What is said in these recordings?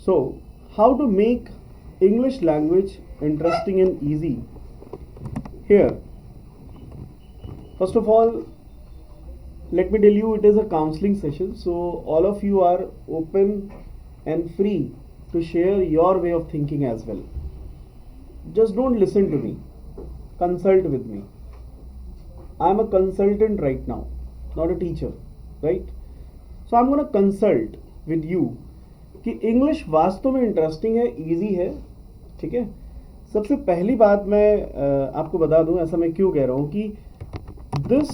So, how to make English language interesting and easy? Here, first of all, let me tell you it is a counseling session, so all of you are open and free to share your way of thinking as well. Just don't listen to me, consult with me. I am a consultant right now, not a teacher, right? So I'm going to consult with you कि English वास्तव में interesting है, easy है, ठीक है। सबसे पहली बात मैं आपको बता दूं, ऐसा मैं क्यों कह रहा हूं, कि this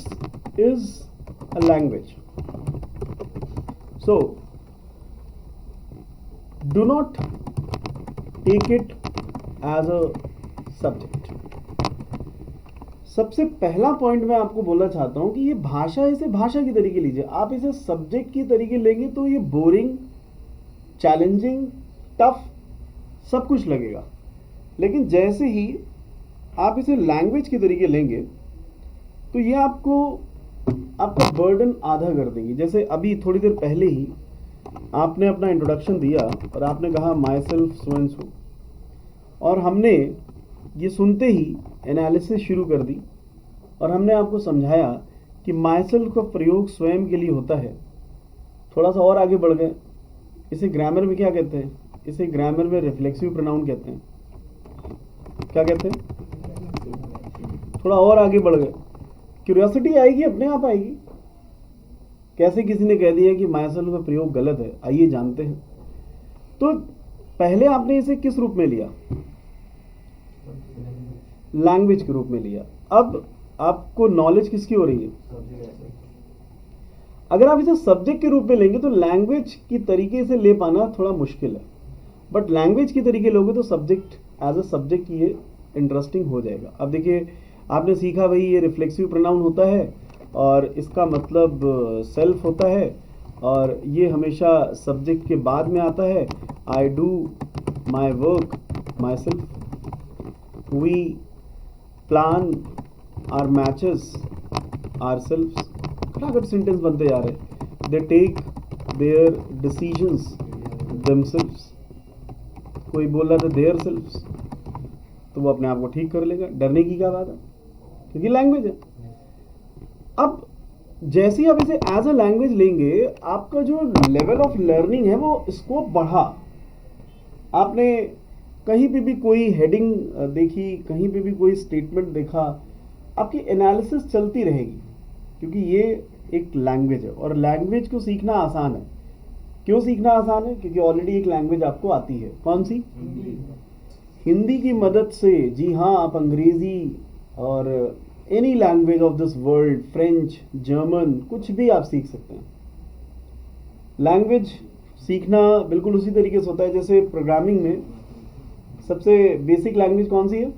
is a language, so do not take it as a subject. सबसे पहला पॉइंट मैं आपको बोलना चाहता हूं कि ये भाषा, इसे भाषा की तरीके लीजिए। आप इसे सब्जेक्ट की तरीके लेंगे तो ये बोरिंग, चैलेंजिंग, टफ सब कुछ लगेगा। लेकिन जैसे ही आप इसे लैंग्वेज के तरीके लेंगे तो ये आपका बर्डन आधा कर देंगे। जैसे अभी थोड़ी देर पहले ही आपने अपना इंट्रोडक्शन दिया और आपने कहा my self so and so, और हमने ये सुनते ही एनालिसिस शुरू कर दी और हमने आपको समझाया कि माई सेल्फ का प्रयोग स्वयं के लिए होता है। थोड़ा सा और आगे बढ़ गए, इसे ग्रामर में क्या कहते हैं? इसे ग्रामर में रिफ्लेक्सिव प्रोनाउन कहते हैं। क्या कहते हैं? थोड़ा और आगे बढ़ गए, क्यूरियोसिटी आएगी, अपने आप आएगी। कैसे किसी ने कह दिया कि मायसेल्फ का प्रयोग गलत है, आइए जानते हैं। तो पहले आपने इसे किस रूप में लिया? लैंग्वेज के रूप में लिया। अब आपको नॉलेज किसकी हो रही है? अगर आप इसे सब्जेक्ट के रूप में लेंगे तो लैंग्वेज की तरीके से ले पाना थोड़ा मुश्किल है, बट लैंग्वेज की तरीके लोगे तो सब्जेक्ट एज अ सब्जेक्ट ये इंटरेस्टिंग हो जाएगा। अब देखिए, आपने सीखा भाई ये रिफ्लेक्सिव प्रोनाउन होता है और इसका मतलब सेल्फ होता है और ये हमेशा सब्जेक्ट के बाद में आता है। I do my work myself, we plan our matches ourselves. खटाखट सेंटेंस बनते जा रहे। They take their decisions themselves. कोई बोल रहा था देयर सेल्व्स, तो वो अपने आप को ठीक कर लेगा। डरने की क्या बात है, क्योंकि लैंग्वेज है। अब जैसे ही आप इसे एज अ लैंग्वेज लेंगे, आपका जो लेवल ऑफ लर्निंग है वो स्कोप बढ़ा। आपने कहीं पे भी कोई हेडिंग देखी, कहीं पे भी कोई स्टेटमेंट देखा, आपकी एनालिसिस चलती रहेगी, क्योंकि ये एक लैंग्वेज है और लैंग्वेज को सीखना आसान है। क्यों सीखना आसान है? क्योंकि ऑलरेडी एक लैंग्वेज आपको आती है। कौन सी? हिंदी की मदद से, जी हाँ, आप अंग्रेजी और any language of this world, French, German, कुछ भी आप सीख सकते हैं। लैंग्वेज सीखना बिल्कुल उसी तरीके से होता है जैसे प्रोग्रामिंग में सबसे बेसिक लैंग्वेज कौन सी है?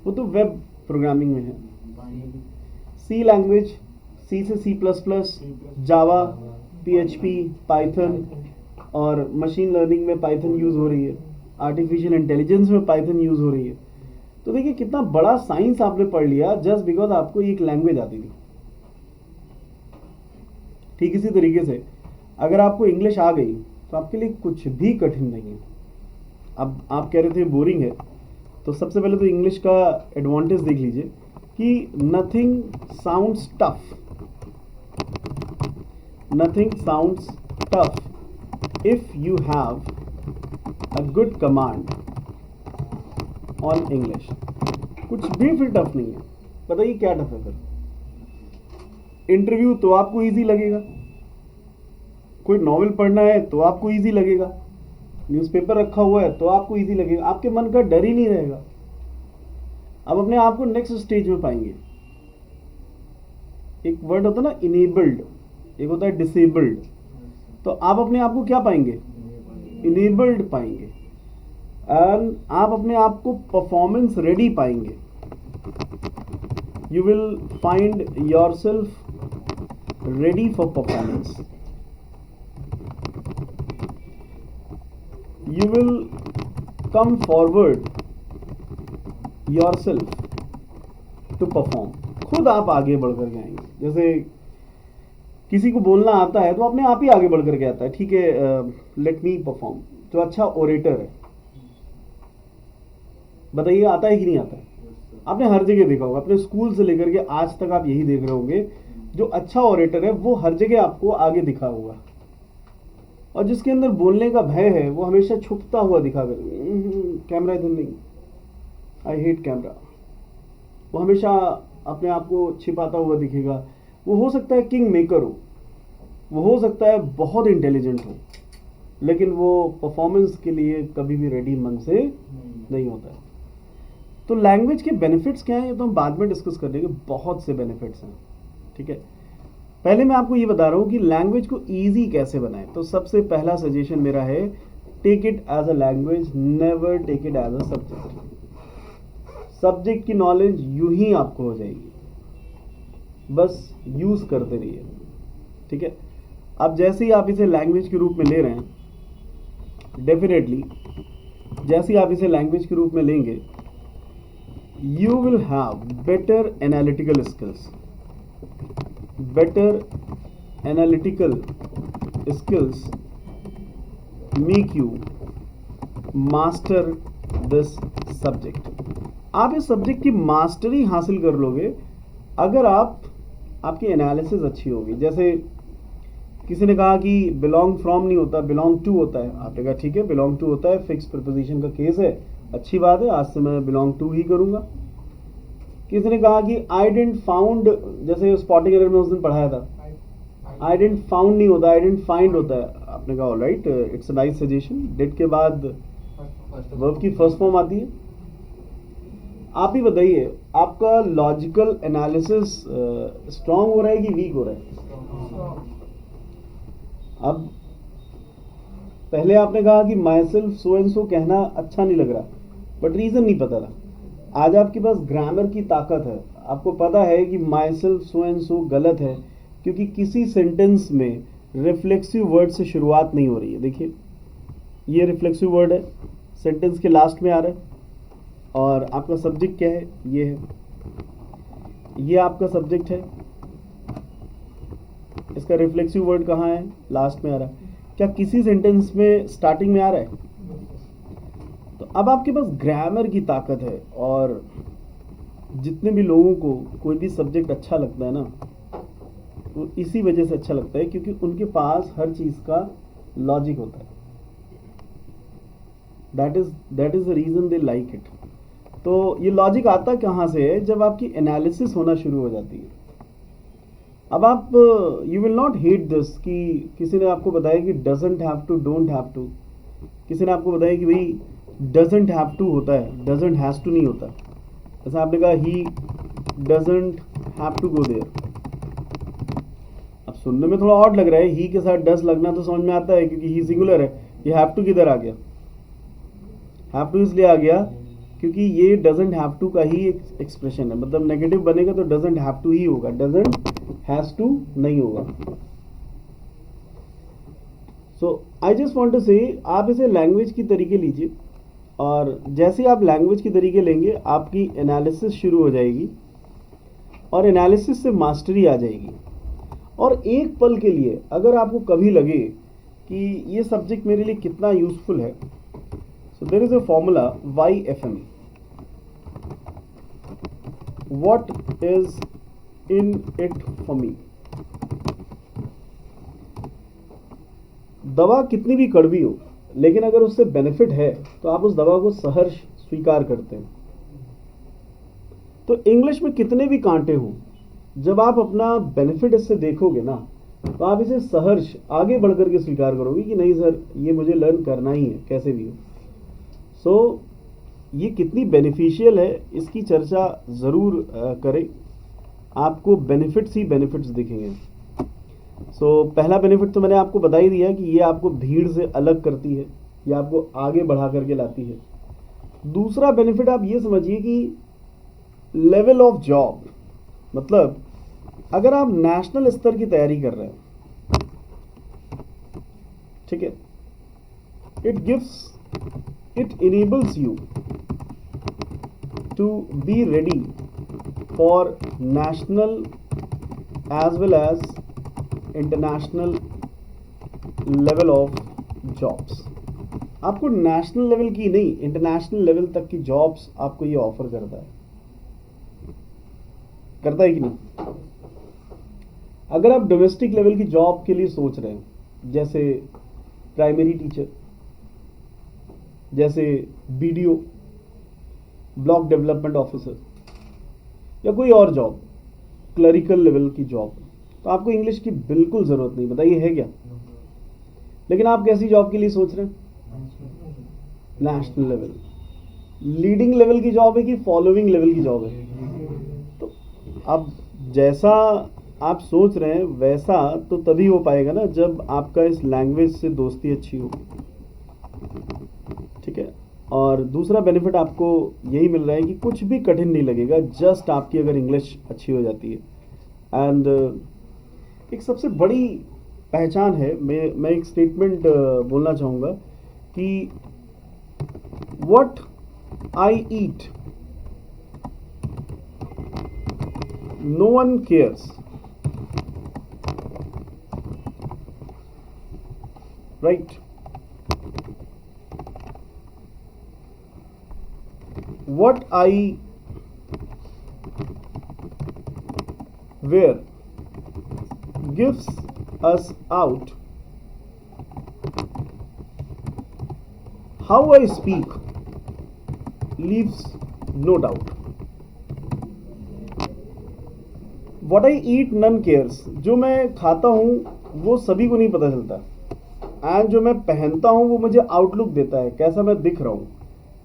वो तो वेब प्रोग्रामिंग में है। सी लैंग्वेज, सी से सी प्लस प्लस, जावा, PHP, पाइथन, और मशीन लर्निंग में पाइथन यूज हो रही है, आर्टिफिशियल इंटेलिजेंस में पाइथन यूज हो रही है। तो देखिए कितना बड़ा साइंस आपने पढ़ लिया जस्ट बिकॉज आपको एक लैंग्वेज आती थी। ठीक इसी तरीके से अगर आपको इंग्लिश आ गई तो आपके लिए कुछ भी कठिन नहीं है। अब आप कह रहे थे बोरिंग है, तो सबसे पहले तो इंग्लिश का एडवांटेज देख लीजिए कि nothing sounds tough, nothing sounds tough if you have a good command on English. कुछ भी फिर टफ नहीं है। बताइए क्या टफ है फिर? इंटरव्यू तो आपको इजी लगेगा, कोई नॉवेल पढ़ना है तो आपको इजी लगेगा, न्यूज़पेपर रखा हुआ है तो आपको इजी लगेगा, आपके मन का डर ही नहीं रहेगा। अब अपने आप को नेक्स्ट स्टेज में पाएंगे। एक वर्ड होता है ना इनेबल्ड, एक होता है डिसेबल्ड। तो आप अपने आप को क्या पाएंगे? इनेबल्ड पाएंगे। एंड आप अपने आप को परफॉर्मेंस रेडी पाएंगे। You will find your self ready for performance. You will come forward yourself to perform। खुद आप आगे बढ़ कर आएंगे। जैसे किसी को बोलना आता है तो अपने आप ही आगे बढ़ करके आता है, ठीक है लेट मी परफॉर्म। जो अच्छा ओरेटर है, बताइए आता है कि नहीं आता है? आपने हर जगह देखा होगा, अपने स्कूल से लेकर के आज तक आप यही देख रहे होंगे, जो अच्छा ओरेटर है वो हर जगह आपको आगे दिखा होगा, और जिसके अंदर बोलने का भय है वो हमेशा छुपता हुआ दिखा कर, कैमरा इधर नहीं, आई हेट कैमरा, वो हमेशा अपने आप को छिपाता हुआ दिखेगा। वो हो सकता है किंग मेकर हो, वो हो सकता है बहुत इंटेलिजेंट हो, लेकिन वो परफॉर्मेंस के लिए कभी भी रेडी मन से नहीं होता है। तो लैंग्वेज के बेनिफिट्स क्या हैं ये तो हम बाद में डिस्कस कर लेंगे, बहुत से बेनिफिट्स हैं, ठीक है। पहले मैं आपको ये बता रहा हूँ कि लैंग्वेज को ईजी कैसे बनाएं। तो सबसे पहला सजेशन मेरा है, take it as a language, never take it as a subject. Subject की नॉलेज यूं ही आपको हो जाएगी, बस यूज करते रहिए, ठीक है। अब जैसे ही आप इसे लैंग्वेज के रूप में ले रहे हैं, डेफिनेटली जैसे ही आप इसे लैंग्वेज के रूप में लेंगे, you will have better analytical skills. Better analytical skills make you master this subject. आप इस सब्जेक्ट की मास्टरी हासिल कर लोगे अगर आपकी एनालिसिस अच्छी होगी। जैसे किसी ने कहा कि बिलोंग फ्रॉम नहीं होता, बिलोंग टू होता है, आपने कहा ठीक है बिलोंग टू होता है, फिक्स प्रीपोजिशन का केस है, अच्छी बात है, आज से मैं बिलोंग टू ही करूंगा। किसी ने कहा कि आई डेंट फाउंड, जैसे स्पॉटिंग एरर में उस दिन पढ़ाया था, आई डेंट फाउंड नहीं होता, आई डेंट फाइंड होता है, आपने कहा alright it's a nice suggestion, did के बाद वर्ब की फर्स्ट फॉर्म आती है। आप ही बताइए आपका लॉजिकल एनालिसिस स्ट्रांग हो रहा है कि वीक हो रहा है? अब पहले आपने कहा कि my self so and so कहना अच्छा नहीं लग रहा, बट रीजन नहीं पता था। आज आपके पास ग्रामर की ताकत है, आपको पता है कि my self so and so गलत है क्योंकि किसी सेंटेंस में रिफ्लेक्सिव वर्ड से शुरुआत नहीं हो रही है। देखिए ये रिफ्लेक्सिव वर्ड है, सेंटेंस के लास्ट में आ रहा है, और आपका सब्जेक्ट क्या है, ये है, ये आपका सब्जेक्ट है, इसका रिफ्लेक्सिव वर्ड कहाँ है, लास्ट में आ रहा है। क्या किसी सेंटेंस में स्टार्टिंग में आ रहा है? तो अब आपके पास ग्रामर की ताकत है, और जितने भी लोगों को कोई भी सब्जेक्ट अच्छा लगता है ना, तो इसी वजह से अच्छा लगता है क्योंकि उनके पास हर चीज का लॉजिक होता है। That is the reason they like it. तो ये लॉजिक आता कहाँ से है? जब आपकी एनालिसिस होना शुरू हो जाती है। अब आप you will not hate this कि किसी ने आपको बताया कि doesn't have to, don't have to, किसी ने आपको बताया कि भाई डजंट हैव टू होता है, डजंट हैज टू नहीं होता। जैसे आपने कहा ही doesn't have to go there, अब सुनने में थोड़ा ऑड लग रहा है, ही के साथ डज लगना तो समझ में आता है क्योंकि ही सिंगुलर है। ये हैव टू किधर आ गया? हैव टू इसलिए आ गया क्योंकि ये डजंट हैव टू का ही एक एक्सप्रेशन है, मतलब नेगेटिव बनेगा तो डजंट हैव टू ही होगा, डजंट हैज टू नहीं होगा। सो आई जस्ट वांट टू से आप इसे लैंग्वेज की तरीके लीजिए, और जैसे आप लैंग्वेज की तरीके लेंगे आपकी एनालिसिस शुरू हो जाएगी, और एनालिसिस से मास्टरी आ जाएगी। और एक पल के लिए अगर आपको कभी लगे कि ये सब्जेक्ट मेरे लिए कितना यूजफुल है, so there is a formula YFME. What is in it for me? दवा कितनी भी कड़वी हो, लेकिन अगर उससे बेनिफिट है तो आप उस दवा को सहर्ष स्वीकार करते हैं। तो इंग्लिश में कितने भी कांटे हों, जब आप अपना बेनिफिट इससे देखोगे ना, तो आप इसे सहर्ष आगे बढ़कर के स्वीकार करोगे कि नहीं सर ये मुझे लर्न करना ही है कैसे भी हो। सो ये कितनी बेनिफिशियल है इसकी चर्चा ज़रूर करें, आपको बेनिफिट्स ही बेनिफिट्स दिखेंगे। सो पहला बेनिफिट तो मैंने आपको बता ही दिया कि ये आपको भीड़ से अलग करती है, ये आपको आगे बढ़ा करके लाती है। दूसरा बेनिफिट आप ये समझिए कि लेवल ऑफ जॉब, मतलब अगर आप नेशनल स्तर की तैयारी कर रहे हैं, ठीक है, it enables you to be ready for national as well as international level of jobs. आपको नेशनल लेवल की नहीं, इंटरनेशनल लेवल तक की जॉब्स आपको ये ऑफर करता है कि नहीं? अगर आप डोमेस्टिक लेवल की जॉब के लिए सोच रहे हैं, जैसे प्राइमरी टीचर, जैसे बीडीओ, ब्लॉक डेवलपमेंट ऑफिसर, या कोई और जॉब, क्लरिकल लेवल की जॉब, तो आपको इंग्लिश की बिल्कुल जरूरत नहीं। बताइए है क्या? लेकिन आप कैसी जॉब के लिए सोच रहे हैं? National level. लीडिंग लेवल की जॉब है कि फॉलोइंग लेवल की जॉब है? तो अब जैसा आप सोच रहे हैं वैसा तो तभी हो पाएगा ना जब आपका इस लैंग्वेज से दोस्ती अच्छी हो। ठीक है। और दूसरा बेनिफिट आपको यही मिल रहा है कि कुछ भी कठिन नहीं लगेगा, जस्ट आपकी अगर इंग्लिश अच्छी हो जाती है। एंड एक सबसे बड़ी पहचान है, मैं एक स्टेटमेंट बोलना चाहूँगा कि what I eat no one cares, right? What I wear gives us out. How I speak leaves no doubt. What I eat none cares. जो मैं खाता हूँ वो सभी को नहीं पता चलता। एंड जो मैं पहनता हूँ वो मुझे आउटलुक देता है, कैसा मैं दिख रहा हूँ।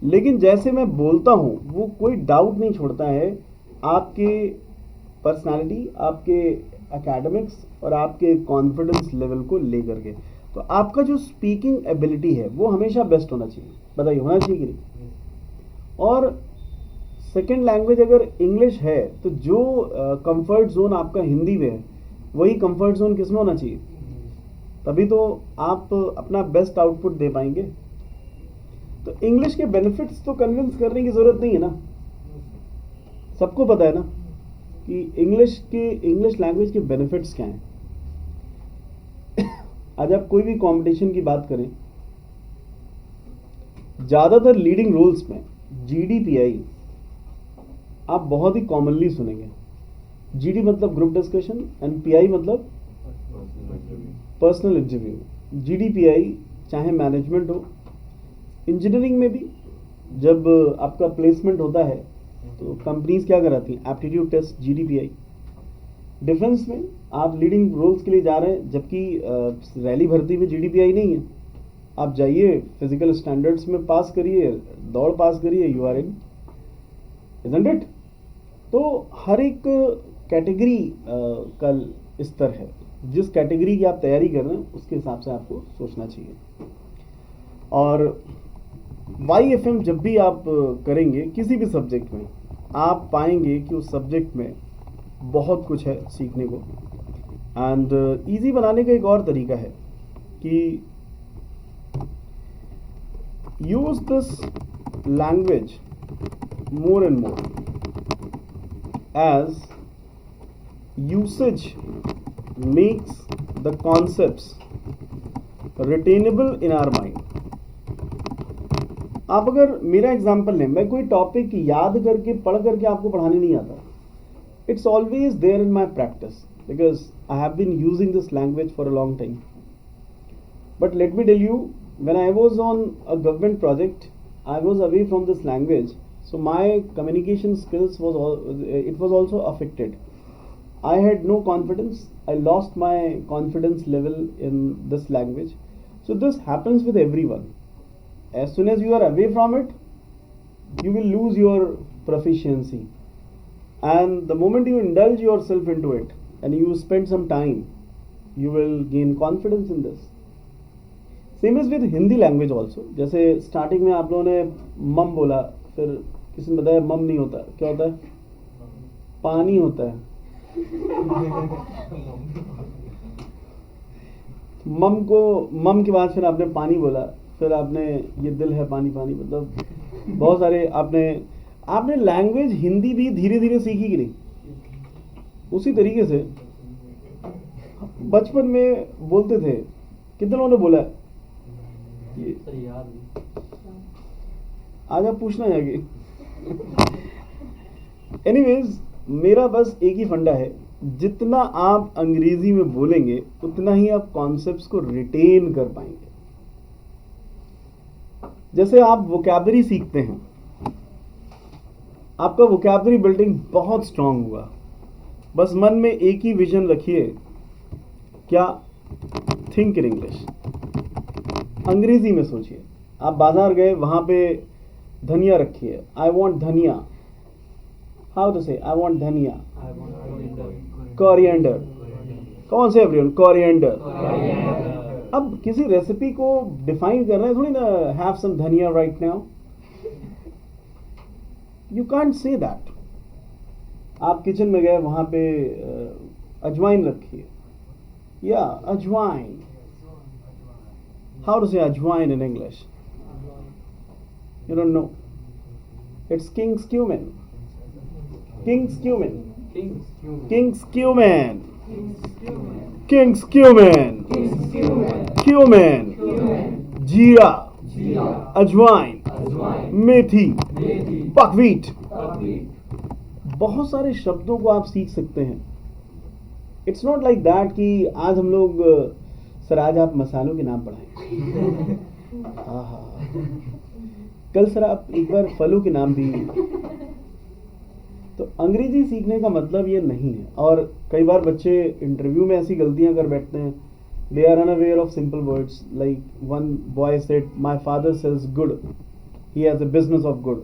लेकिन जैसे मैं बोलता हूं वो कोई डाउट नहीं छोड़ता है आपके पर्सनालिटी, आपके एकेडमिक्स और आपके कॉन्फिडेंस लेवल को लेकर के। तो आपका जो स्पीकिंग एबिलिटी है वो हमेशा बेस्ट होना चाहिए। बताइए होना चाहिए कि नहीं? और सेकेंड लैंग्वेज अगर इंग्लिश है तो जो कंफर्ट जोन आपका हिंदी में है वही कंफर्ट जोन किसमें होना चाहिए? तभी तो आप अपना बेस्ट आउटपुट दे पाएंगे। तो इंग्लिश के बेनिफिट्स तो कन्विंस करने की जरूरत नहीं है ना, सबको पता है ना कि इंग्लिश लैंग्वेज के बेनिफिट्स क्या हैं। आज आप कोई भी कंपटीशन की बात करें, ज्यादातर लीडिंग रोल्स में जीडीपीआई आप बहुत ही कॉमनली सुनेंगे। जीडी मतलब ग्रुप डिस्कशन एंड पीआई मतलब पर्सनल इंटरव्यू। जीडीपीआई चाहे मैनेजमेंट हो, इंजीनियरिंग में भी जब आपका प्लेसमेंट होता है तो कंपनीज क्या कराती हैं? Aptitude test, GDPI. डिफेंस में आप लीडिंग रोल्स के लिए जा रहे हैं, जबकि रैली भर्ती में जीडीपीआई नहीं है। आप जाइए, फिजिकल स्टैंडर्ड्स में पास करिए, दौड़ पास करिए, you are in, isn't it? तो हर एक कैटेगरी का स्तर है, जिस कैटेगरी की आप तैयारी कर रहे हैं उसके हिसाब से आपको सोचना चाहिए। और YFM जब भी आप करेंगे किसी भी सब्जेक्ट में, आप पाएंगे कि उस सब्जेक्ट में बहुत कुछ है सीखने को। एंड इजी बनाने का एक और तरीका है कि use this language more and more as usage makes the concepts retainable in our mind. आप अगर मेरा एग्जांपल लें, मैं कोई टॉपिक याद करके पढ़ करके आपको पढ़ाने नहीं आता। It's always there in my practice because I have been using this language for a long time. But let me tell you, when I was on a government project, I was away from this language, so my communication skills was also affected. I had no confidence. I lost my confidence level in this language. So this happens with everyone. As soon as you are away from it, you will lose your proficiency. And the moment you indulge yourself into it and you spend some time, you will gain confidence in this. Same is with Hindi language also. जैसे starting में आप लोगों ने मम बोला, फिर किसी ने बताया मम नहीं होता, क्या होता है? पानी होता है। मम के बाद फिर आपने पानी बोला, फिर आपने ये दिल है पानी पानी, मतलब बहुत सारे आपने लैंग्वेज हिंदी भी धीरे धीरे सीखी कि नहीं? उसी तरीके से बचपन में बोलते थे, कितने लोगों ने बोला है ये? आज आप पूछना जाके। एनीवेज, मेरा बस एक ही फंडा है, जितना आप अंग्रेजी में बोलेंगे उतना ही आप कॉन्सेप्ट्स को रिटेन कर पाएंगे। जैसे आप वोकैबुलरी सीखते हैं, आपका वोकैबुलरी बिल्डिंग बहुत स्ट्रांग हुआ, बस मन में एक ही विजन रखिए, क्या? Think in English. अंग्रेजी में सोचिए। आप बाजार गए, वहां पे धनिया रखी है, आई वॉन्ट धनिया। हाउ टू से आई वॉन्ट धनिया? कोरिएंडर। कौन से एवरीवन? कोरिएंडर। अब किसी रेसिपी को डिफाइन कर रहे हैं थोड़ी ना, हैव सम धनिया right now. You can't say that. आप किचन में गए, वहां पे अजवाइन रखी है, या अजवाइन। हाउ टू से अजवाइन in English? You don't know. It's King's cumin. King's cumin. King's cumin. King's cumin. Cumin. जीरा, अजवाइन, मेथी, बकवीट। बहुत सारे शब्दों को आप सीख सकते हैं। इट्स नॉट लाइक दैट कि आज हम लोग, सर आज आप मसालों के नाम पढ़ाएं। हाँ, कल सर आप एक बार फलों के नाम भी। तो अंग्रेजी सीखने का मतलब ये नहीं है। और कई बार बच्चे इंटरव्यू में ऐसी गलतियां कर बैठते हैं, they are unaware of simple words, like one boy said, my father sells good, he has a business of good.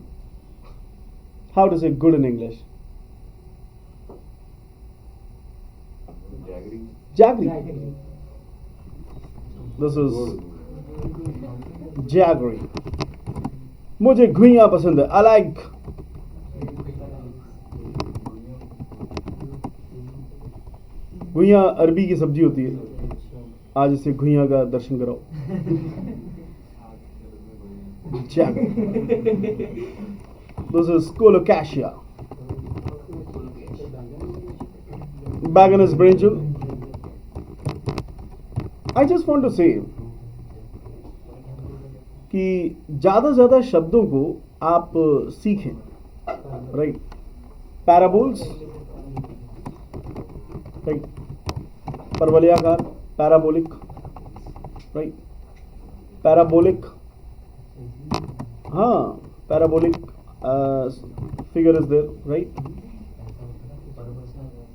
How to say good in English? Jaggery. This is jaggery. मुझे घुइयां पसंद है, आई लाइक। घुइयां अरबी की सब्जी होती है, आज इसे घुइयां का दर्शन कराओ। This is colocasia. बैगनस brinjal. I just want to say कि ज्यादा से ज्यादा शब्दों को आप सीखें, राइट? Parabolas, right? परवलयाकार, पैराबोलिक, राइट? पैराबोलिक, हाँ, parabolic figure is there, right?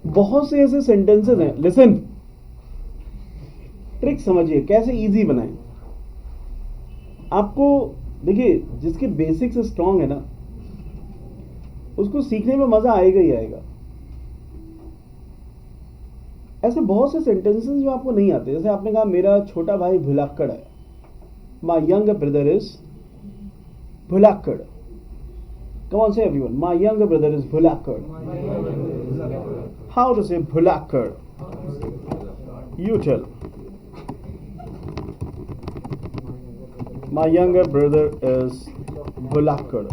बहुत से ऐसे सेंटेंसेस हैं। लिसन, ट्रिक समझिए कैसे इजी बनाएं। आपको देखिए, जिसके बेसिक्स स्ट्रांग है ना, उसको सीखने में मजा आएगा ही आएगा। ऐसे बहुत से सेंटेंसेस जो आपको नहीं आते, जैसे आपने कहा मेरा छोटा भाई भुलक्कड़ है, माय यंग ब्रदर इज भुलक्कड़। Come on say everyone, my young brother is भुलक्कड़। हाउ टू से भुलक्कड़? You tell. My younger brother is Bulakkad.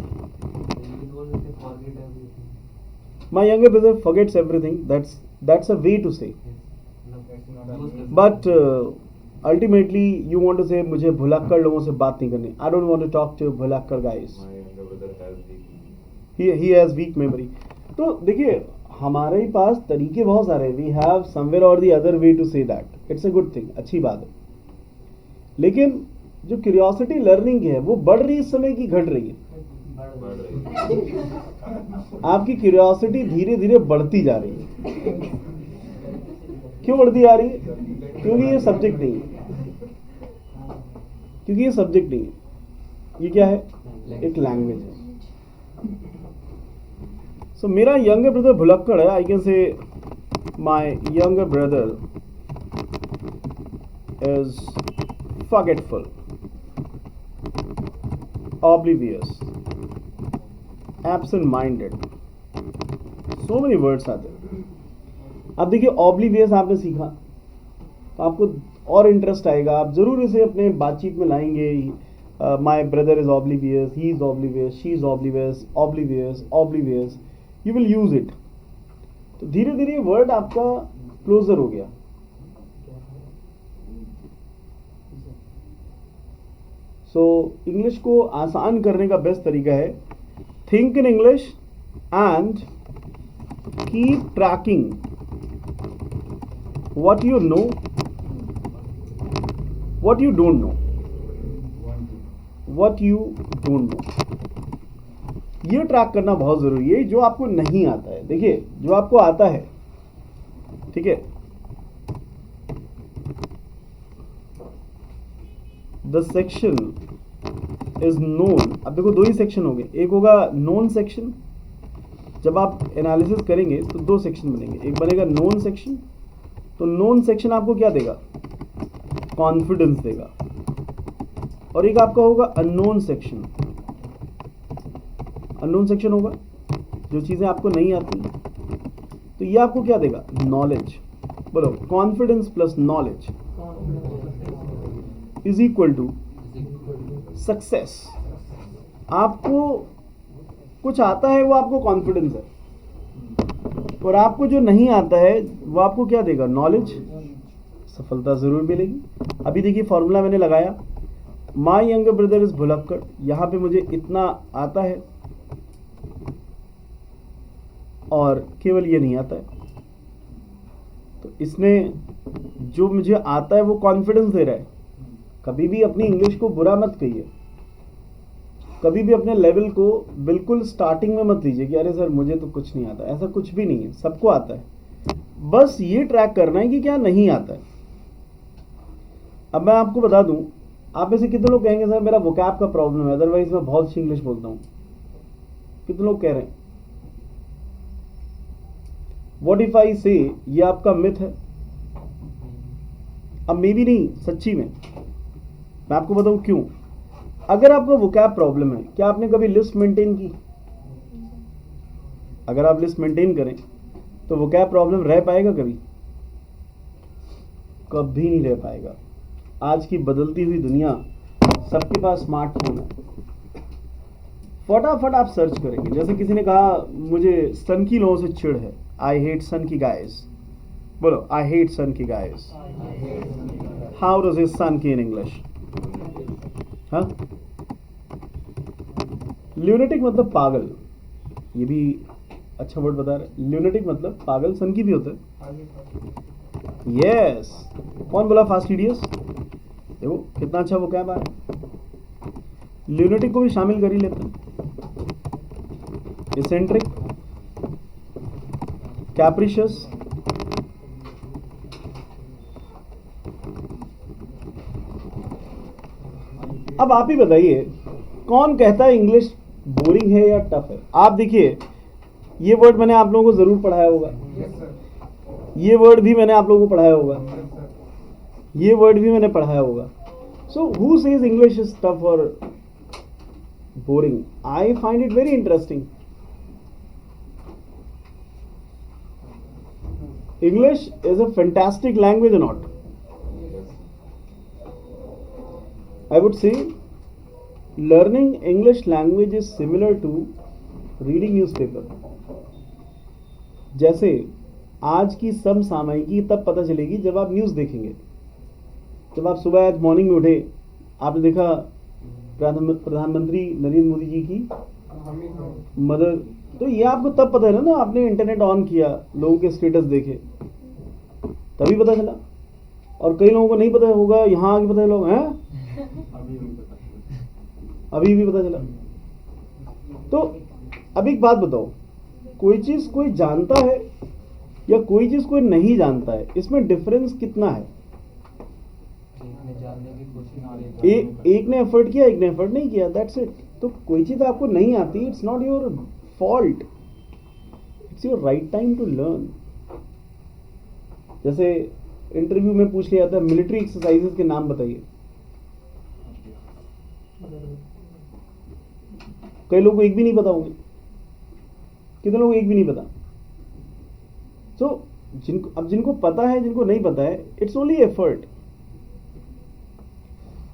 My younger brother forgets everything. That's a way to say. But ultimately, you want to say, मुझे भुलक्कड़ लोगों से बात नहीं करनी. I don't want to talk to भुलक्कड़ guys. My younger brother has weak. He has weak memory. तो देखिए, हमारे पास तरीके बहुत सारे हैं. We have somewhere or the other way to say that. It's a good thing. अच्छी बात है. लेकिन जो क्यूरियोसिटी लर्निंग है वो बढ़ रही, इस समय की घट रही है? आपकी क्यूरियोसिटी धीरे धीरे बढ़ती जा रही है। क्यों बढ़ती जा रही है? क्योंकि ये सब्जेक्ट नहीं है। क्योंकि ये सब्जेक्ट नहीं है। ये क्या है? एक लैंग्वेज है। सो मेरा यंगर ब्रदर भुलक्कड़ है। I can say my younger brother is forgetful, oblivious, absent-minded. So many words are there. अब देखिए, oblivious आपने सीखा तो आपको और इंटरेस्ट आएगा, आप जरूर इसे अपने बातचीत में लाएंगे. My brother is oblivious, he is oblivious, she is oblivious, oblivious, oblivious. You will use it. तो धीरे धीरे वर्ड आपका क्लोजर हो गया. सो इंग्लिश को आसान करने का बेस्ट तरीका है think in English and keep trekking what you know, what you don't know, what you don't know. ये ट्रैक करना बहुत जरूरी है जो आपको नहीं आता है। देखिए जो आपको आता है, ठीक है, द सेक्शन इज नोन। अब देखो दो ही सेक्शन हो गए, एक होगा नोन सेक्शन, जब आप एनालिसिस करेंगे तो दो सेक्शन बनेंगे, एक बनेगा नोन सेक्शन। तो नोन सेक्शन आपको क्या देगा, कॉन्फिडेंस देगा, और एक आपका होगा अननोन सेक्शन। अननोन सेक्शन होगा जो चीजें आपको नहीं आती, तो ये आपको क्या देगा, नॉलेज। बोलो, confidence plus knowledge is equal to success. आपको कुछ आता है वो आपको कॉन्फिडेंस है, और आपको जो नहीं आता है वो आपको क्या देगा, नॉलेज। सफलता जरूर मिलेगी। अभी देखिए फॉर्मूला मैंने लगाया, माई यंगर ब्रदर इज भुलक्कड़, यहां पे मुझे इतना आता है और केवल ये नहीं आता है, तो इसने जो मुझे आता है वो कॉन्फिडेंस दे रहा है। कभी भी अपनी इंग्लिश को बुरा मत कहिए, कभी भी अपने लेवल को बिल्कुल स्टार्टिंग में मत लीजिए कि अरे सर मुझे तो कुछ नहीं आता। ऐसा कुछ भी नहीं है, सबको आता है, बस ये ट्रैक करना है कि क्या नहीं आता है। अब मैं आपको बता दूं, आप में से कितने लोग कहेंगे सर मेरा वोकैब का प्रॉब्लम है, अदरवाइज मैं बहुत अच्छी इंग्लिश बोलता हूं। कितने लोग कह रहे हैं? व्हाट इफ आई से ये आपका मिथ है। अब मे भी नहीं, सच्ची में मैं आपको बताऊं क्यों। अगर आपको वोकैब प्रॉब्लम है, क्या आपने कभी लिस्ट मेंटेन की? अगर आप लिस्ट मेंटेन करें तो वोकैब प्रॉब्लम रह पाएगा कभी? कभी नहीं रह पाएगा। आज की बदलती हुई दुनिया, सबके पास स्मार्टफोन है, फटाफट आप सर्च करेंगे। जैसे किसी ने कहा मुझे सन की लोगों से चिढ़ है, आई हेट सन की गाइस। बोलो, आई हेट सन की गाइस। हाउ डज इज सन की इन इंग्लिश? हाँ, ल्यूनेटिक मतलब पागल, ये भी अच्छा वर्ड बता रहे। ल्यूनेटिक मतलब पागल, सन की भी होता है। यस, कौन बोला फास्टिडियस? देखो कितना अच्छा वो क्या बात है। ल्यूनेटिक को भी शामिल कर ही लेते हैं। इसेंट्रिक, कैप्रिशियस, अब आप ही बताइए कौन कहता है इंग्लिश बोरिंग है या टफ है? आप देखिए, ये वर्ड मैंने आप लोगों को जरूर पढ़ाया होगा, ये वर्ड भी मैंने आप लोगों को पढ़ाया होगा, ये वर्ड भी मैंने पढ़ाया होगा। So who says English is tough और boring? I find it very interesting. English is a fantastic language or not? I would say learning English language is similar to reading newspaper. जैसे आज की समसामयिकी तब पता चलेगी जब आप न्यूज़ देखेंगे। जब आप सुबह आज मॉर्निंग में उठे, आपने देखा प्रधानमंत्री नरेंद्र मोदी जी की मदर, तो ये आपको तब पता है ना, आपने इंटरनेट ऑन किया, लोगों के स्टेटस देखे, तभी पता चला। और कई लोगों को नहीं पता होगा, यहाँ आके पता लोग हैं अभी भी पता चला। तो अब एक बात बताओ, कोई चीज कोई जानता है या कोई चीज कोई नहीं जानता है, इसमें डिफरेंस कितना है? एक ने एफर्ट किया, एक ने एफर्ट नहीं किया, दैट्स इट। तो कोई चीज आपको नहीं आती, it's not your fault, it's your right time to learn. जैसे इंटरव्यू में पूछ लिया था, मिलिट्री एक्सरसाइजेस के नाम बताइए। कई लोगों को एक भी नहीं पता होंगे, कितने लोगों को एक भी नहीं पता। सो जिनको पता है, जिनको नहीं पता है, इट्स ओनली एफर्ट।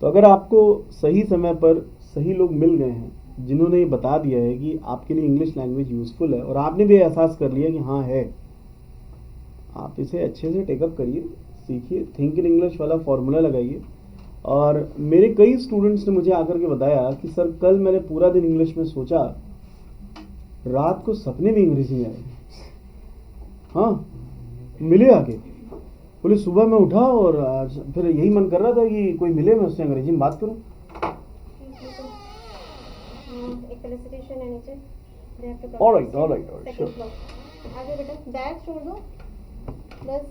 तो अगर आपको सही समय पर सही लोग मिल गए हैं जिन्होंने ये बता दिया है कि आपके लिए इंग्लिश लैंग्वेज यूजफुल है, और आपने भी एहसास कर लिया कि हाँ है, आप इसे अच्छे से टेकअप करिए, सीखिए, थिंक इन इंग्लिश वाला फॉर्मूला लगाइए और मेरे कई स्टूडेंट्स ने मुझे आकर के बताया कि सर कल मैंने पूरा दिन इंग्लिश में सोचा, रात को सपने में अंग्रेजी में आए। हाँ, मिले आके, बोले सुबह मैं उठा और आज फिर यही मन कर रहा था कि कोई मिले, मैं उससे अंग्रेजी में बात करूं। एक फेलिसिटेशन है नीचे। They have to come All right, second sure. floor. आगे बेटा बैग छोड़ दो बस।